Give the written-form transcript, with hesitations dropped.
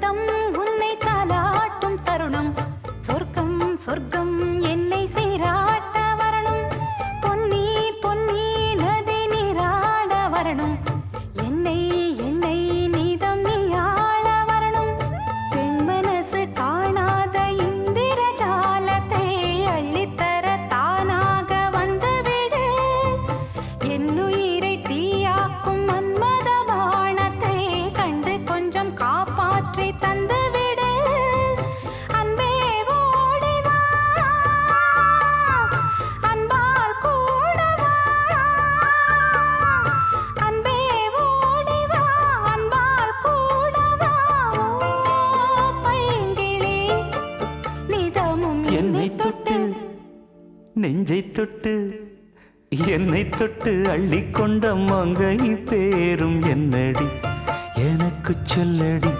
சொந்தம் உன்னை தாலாட்டும் தருணம் சொர்க்கம் சொர்க்கம் என்னை சீராட்ட வரணும் பொன்னி பொன்னி நதி நீராட வரணும் என்னை என்னை நீதம் நீயாள வரணும் பெண் மனசு காணாத இந்திர ஜாலத்தை அள்ளித்தர தானாக வந்துவிடு என்னுயிரை தீயாக்கும் மன்மத பாணத்தை கண்டு கொஞ்சம் காப்பாற்றி தந்துவிடு அன்பே ஓடி வா அன்பால் கூட வா அன்பே ஓடி வா அன்பால் கூட வா ஓ பைங்கிளி நிதமும் என்னை தொட்டு நெஞ்சை தொட்டு என்னை தொட்டு அள்ளிக்கொண்ட மங்கை பேரும் என்னடி எனக்கு சொல்லடி.